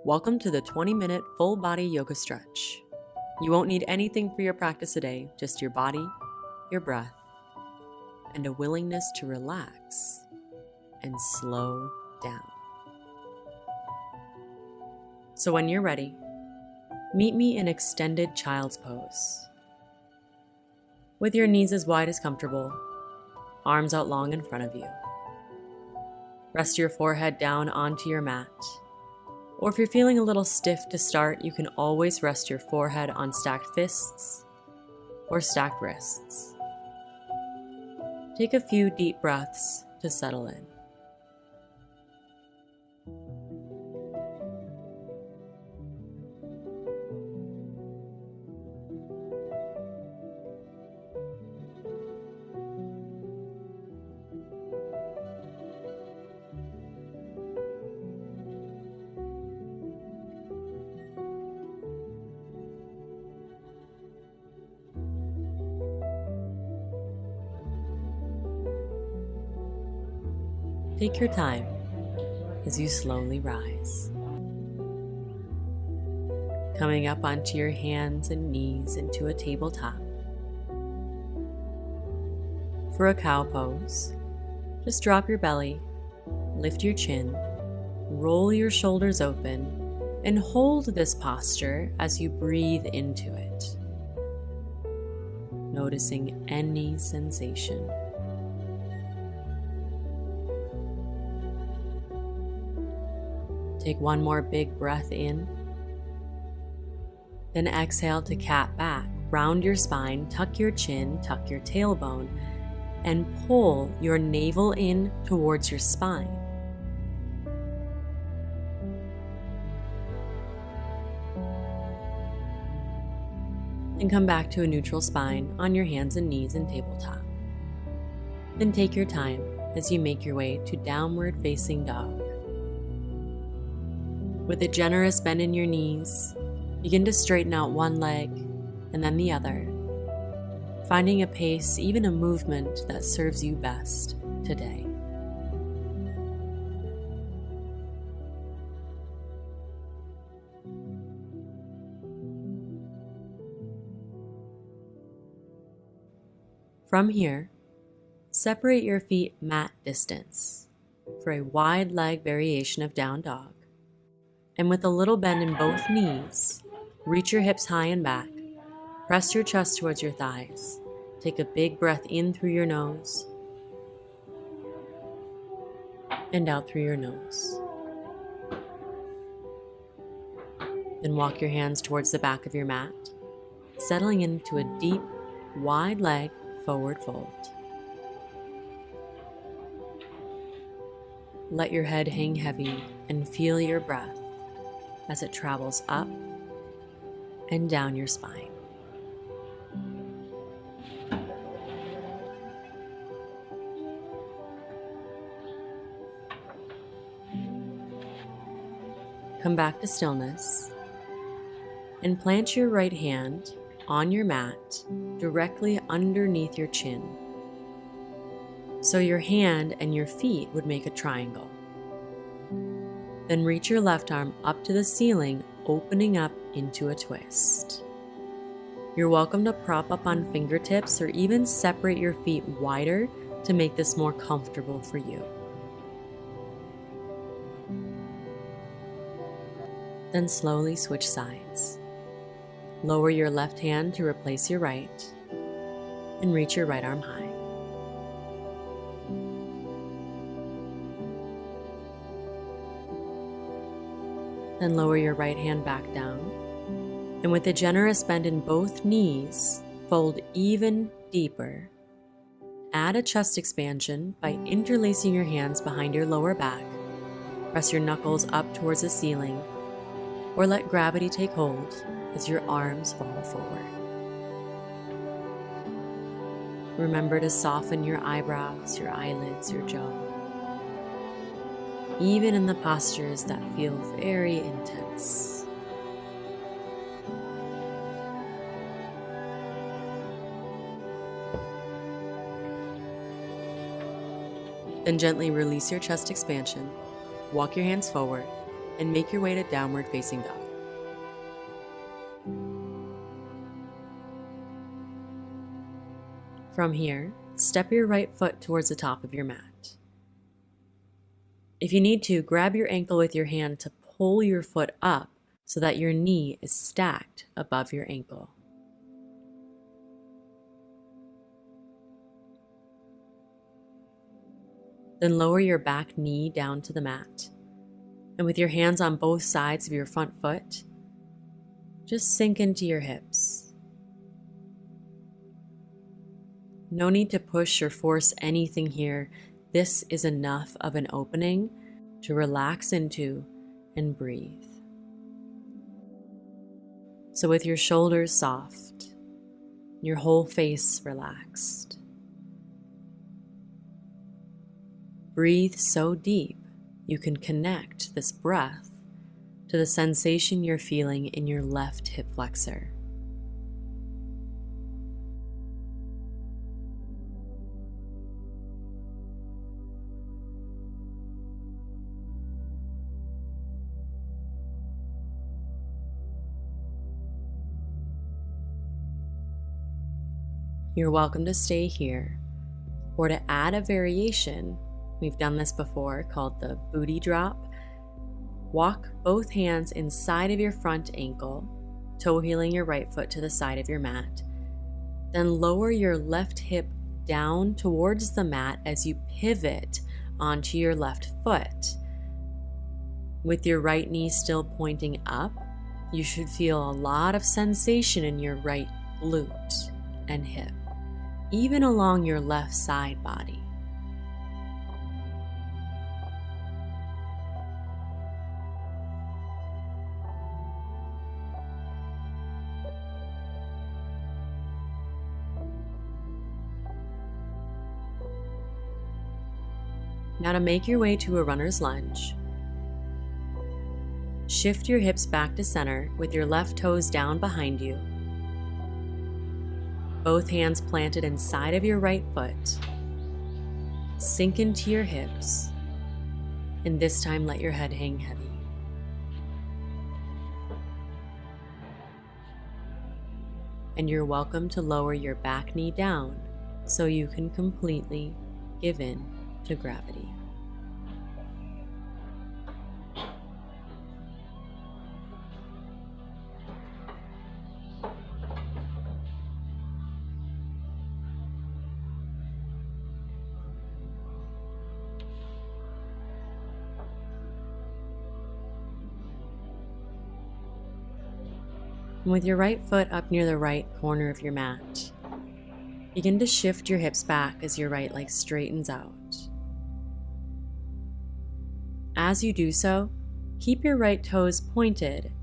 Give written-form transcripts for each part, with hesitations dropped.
Welcome to the 20-minute full body yoga stretch. You won't need anything for your practice today, just your body, your breath, and a willingness to relax and slow down. So when you're ready, meet me in extended child's pose. With your knees as wide as comfortable, arms out long in front of you. Rest your forehead down onto your mat. Or if you're feeling a little stiff to start, you can always rest your forehead on stacked fists or stacked wrists. Take a few deep breaths to settle in. Take your time as you slowly rise. Coming up onto your hands and knees into a tabletop. For a cow pose, just drop your belly, lift your chin, roll your shoulders open, and hold this posture as you breathe into it. Noticing any sensation. Take one more big breath in. Then exhale to cat back. Round your spine, tuck your chin, tuck your tailbone, and pull your navel in towards your spine. And come back to a neutral spine on your hands and knees and tabletop. Then take your time as you make your way to downward facing dog. With a generous bend in your knees, begin to straighten out one leg and then the other, finding a pace, even a movement that serves you best today. From here, separate your feet mat distance for a wide leg variation of down dog. And with a little bend in both knees, reach your hips high and back. Press your chest towards your thighs. Take a big breath in through your nose and out through your nose. Then walk your hands towards the back of your mat, settling into a deep, wide leg forward fold. Let your head hang heavy and feel your breath as it travels up and down your spine. Come back to stillness and plant your right hand on your mat directly underneath your chin. So your hand and your feet would make a triangle. Then reach your left arm up to the ceiling, opening up into a twist. You're welcome to prop up on fingertips or even separate your feet wider to make this more comfortable for you. Then slowly switch sides. Lower your left hand to replace your right, and reach your right arm high. Then lower your right hand back down, and with a generous bend in both knees, fold even deeper. Add a chest expansion by interlacing your hands behind your lower back. Press your knuckles up towards the ceiling, or let gravity take hold as your arms fall forward. Remember to soften your eyebrows, your eyelids, your jaw, even in the postures that feel very intense. Then gently release your chest expansion, walk your hands forward, and make your way to downward facing dog. From here, step your right foot towards the top of your mat. If you need to, grab your ankle with your hand to pull your foot up so that your knee is stacked above your ankle. Then lower your back knee down to the mat, and with your hands on both sides of your front foot, just sink into your hips. No need to push or force anything here. This is enough of an opening to relax into and breathe. So with your shoulders soft, your whole face relaxed, breathe so deep you can connect this breath to the sensation you're feeling in your left hip flexor. You're welcome to stay here, or to add a variation, we've done this before, called the booty drop. Walk both hands inside of your front ankle, toe heeling your right foot to the side of your mat. Then lower your left hip down towards the mat as you pivot onto your left foot. With your right knee still pointing up, you should feel a lot of sensation in your right glute and hip, even along your left side body. Now to make your way to a runner's lunge, shift your hips back to center with your left toes down behind you. Both hands planted inside of your right foot. Sink into your hips, and this time let your head hang heavy. And you're welcome to lower your back knee down so you can completely give in to gravity. And with your right foot up near the right corner of your mat, begin to shift your hips back as your right leg straightens out. As you do so, keep your right toes pointed,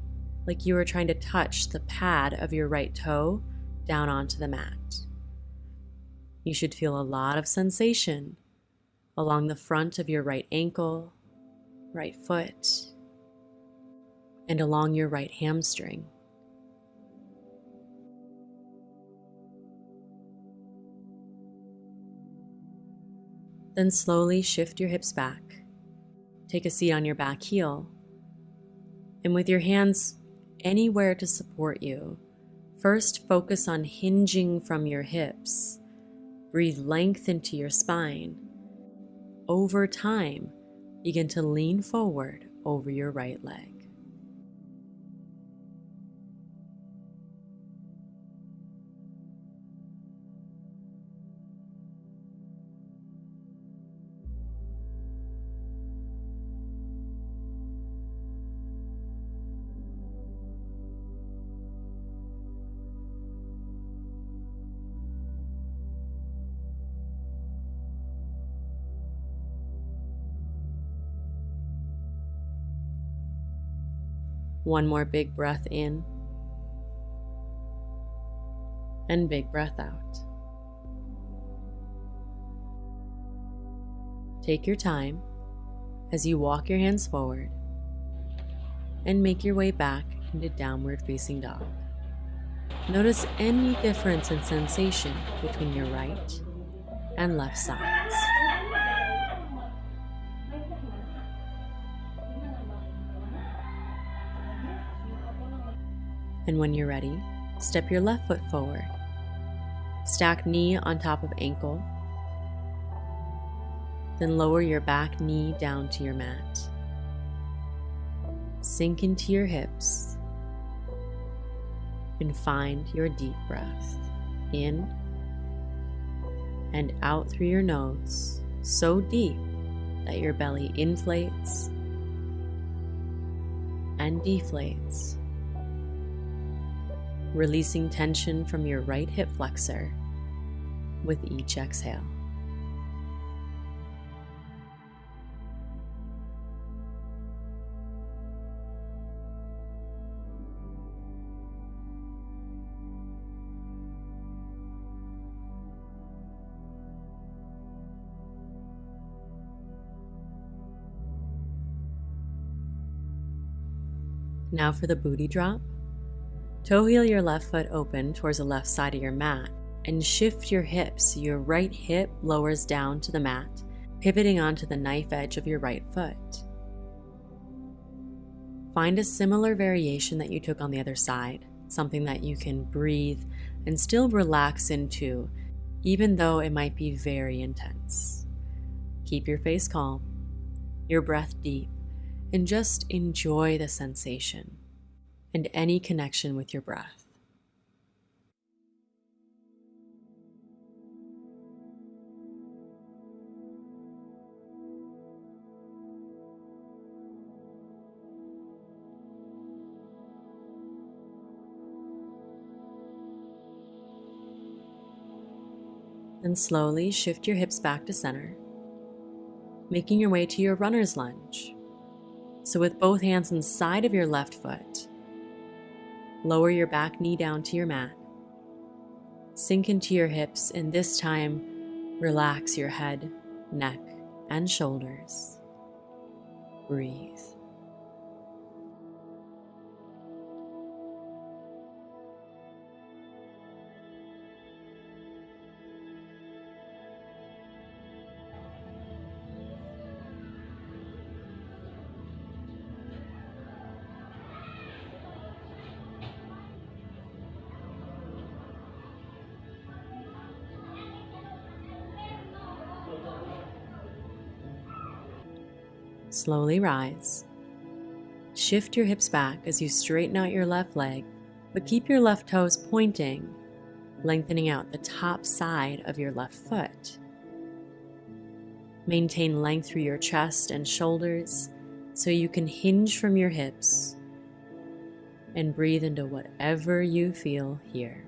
like you are trying to touch the pad of your right toe down onto the mat. You should feel a lot of sensation along the front of your right ankle, right foot, and along your right hamstring. Then slowly shift your hips back. Take a seat on your back heel, and with your hands anywhere to support you, first focus on hinging from your hips. Breathe length into your spine. Over time, begin to lean forward over your right leg. One more big breath in, and big breath out. Take your time as you walk your hands forward and make your way back into downward facing dog. Notice any difference in sensation between your right and left sides. And when you're ready, step your left foot forward. Stack knee on top of ankle. Then lower your back knee down to your mat. Sink into your hips and find your deep breath in and out through your nose, so deep that your belly inflates and deflates, releasing tension from your right hip flexor with each exhale. Now for the booty drop. Toe heel your left foot open towards the left side of your mat and shift your hips so your right hip lowers down to the mat, pivoting onto the knife edge of your right foot. Find a similar variation that you took on the other side, something that you can breathe and still relax into, even though it might be very intense. Keep your face calm, your breath deep, and just enjoy the sensation and any connection with your breath. Then slowly shift your hips back to center, making your way to your runner's lunge. So with both hands inside of your left foot, lower your back knee down to your mat, sink into your hips, and this time relax your head, neck, and shoulders. Breathe. Slowly rise. Shift your hips back as you straighten out your left leg, but keep your left toes pointing, lengthening out the top side of your left foot. Maintain length through your chest and shoulders so you can hinge from your hips and breathe into whatever you feel here.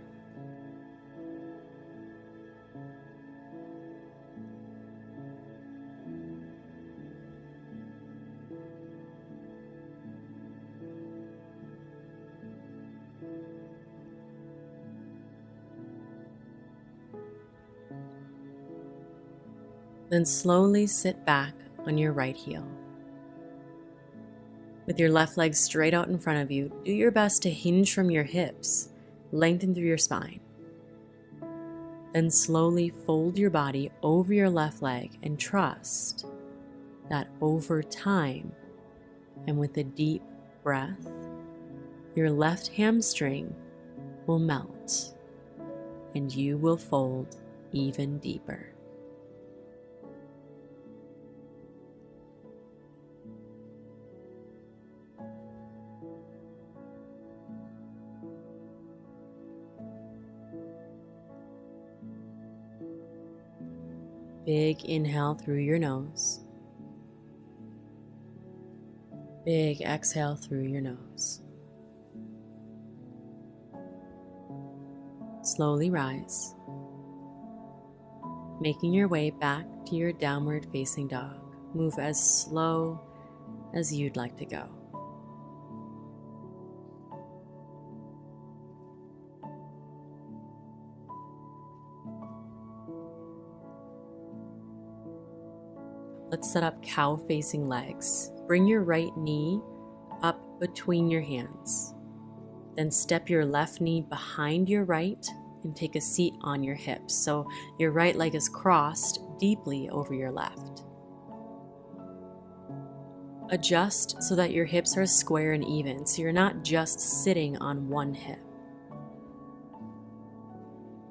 Then slowly sit back on your right heel. With your left leg straight out in front of you, do your best to hinge from your hips, lengthen through your spine. Then slowly fold your body over your left leg and trust that over time and with a deep breath, your left hamstring will melt and you will fold even deeper. Big inhale through your nose. Big exhale through your nose. Slowly rise, making your way back to your downward facing dog. Move as slow as you'd like to go. Let's set up cow-facing legs. Bring your right knee up between your hands. Then step your left knee behind your right and take a seat on your hips. So your right leg is crossed deeply over your left. Adjust so that your hips are square and even, so you're not just sitting on one hip.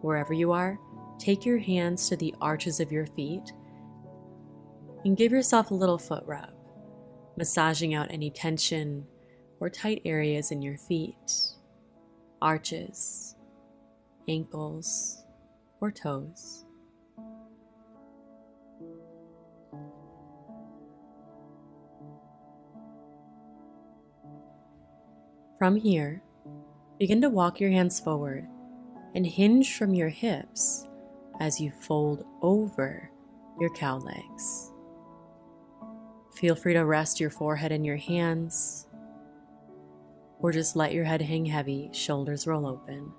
Wherever you are, take your hands to the arches of your feet and give yourself a little foot rub, massaging out any tension or tight areas in your feet, arches, ankles, or toes. From here, begin to walk your hands forward and hinge from your hips as you fold over your cow legs. Feel free to rest your forehead in your hands, or just let your head hang heavy, shoulders roll open.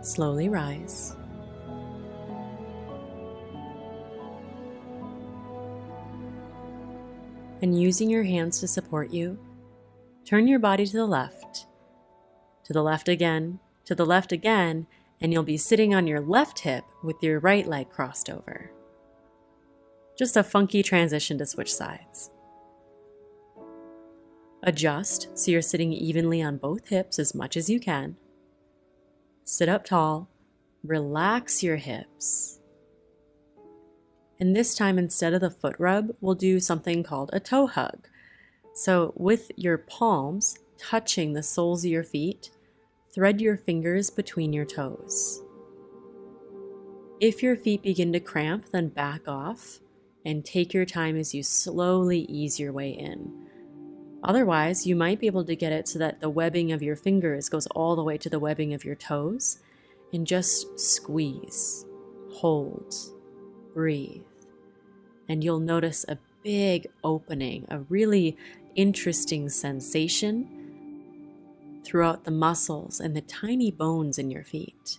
Slowly rise. And using your hands to support you, turn your body to the left again, to the left again, and you'll be sitting on your left hip with your right leg crossed over. Just a funky transition to switch sides. Adjust so you're sitting evenly on both hips as much as you can. Sit up tall, relax your hips. And this time, instead of the foot rub, we'll do something called a toe hug. So with your palms touching the soles of your feet, thread your fingers between your toes. If your feet begin to cramp, then back off and take your time as you slowly ease your way in. Otherwise, you might be able to get it so that the webbing of your fingers goes all the way to the webbing of your toes, and just squeeze, hold, breathe. And you'll notice a big opening, a really interesting sensation throughout the muscles and the tiny bones in your feet.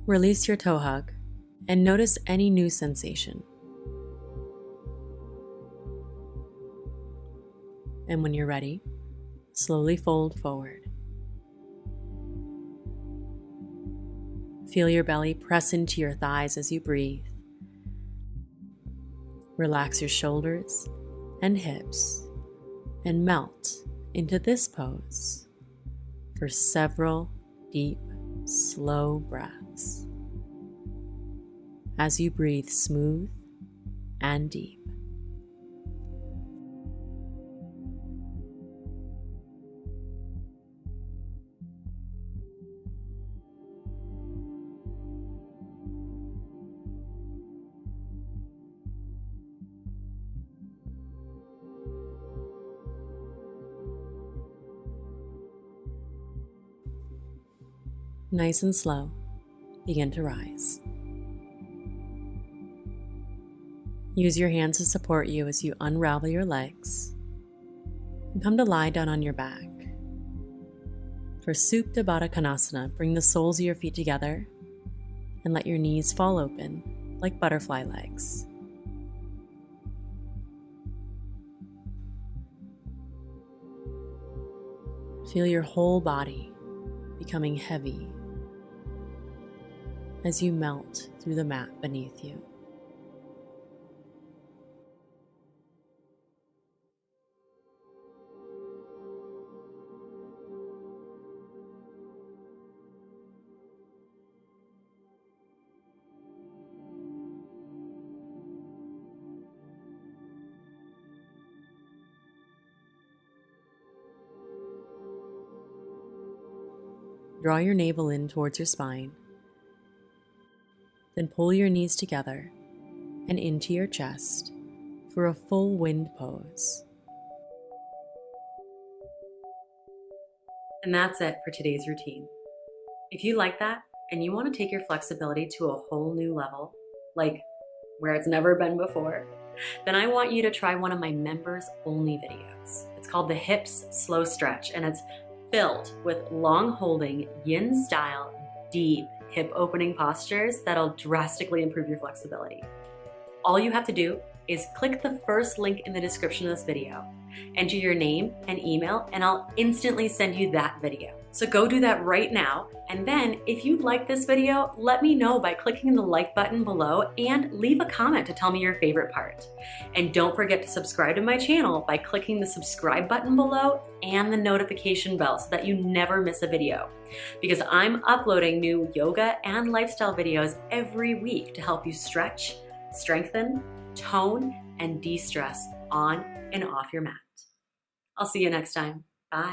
Release your toe hug and notice any new sensation. And when you're ready, slowly fold forward. Feel your belly press into your thighs as you breathe. Relax your shoulders and hips and melt into this pose for several deep, slow breaths as you breathe smooth and deep. Nice and slow, begin to rise. Use your hands to support you as you unravel your legs and come to lie down on your back. For Supta Baddha Konasana, bring the soles of your feet together and let your knees fall open like butterfly legs. Feel your whole body becoming heavy as you melt through the mat beneath you. Draw your navel in towards your spine. Then pull your knees together and into your chest for a full wind pose. And that's it for today's routine. If you like that and you want to take your flexibility to a whole new level, like where it's never been before, then I want you to try one of my members only videos. It's called the Hips Slow Stretch, and it's filled with long holding yin style, deep hip opening postures that'll drastically improve your flexibility. All you have to do is click the first link in the description of this video, enter your name and email, and I'll instantly send you that video. So go do that right now. And then if you like this video, let me know by clicking the like button below and leave a comment to tell me your favorite part. And don't forget to subscribe to my channel by clicking the subscribe button below and the notification bell so that you never miss a video. Because I'm uploading new yoga and lifestyle videos every week to help you stretch, strengthen, tone, and de-stress on and off your mat. I'll see you next time.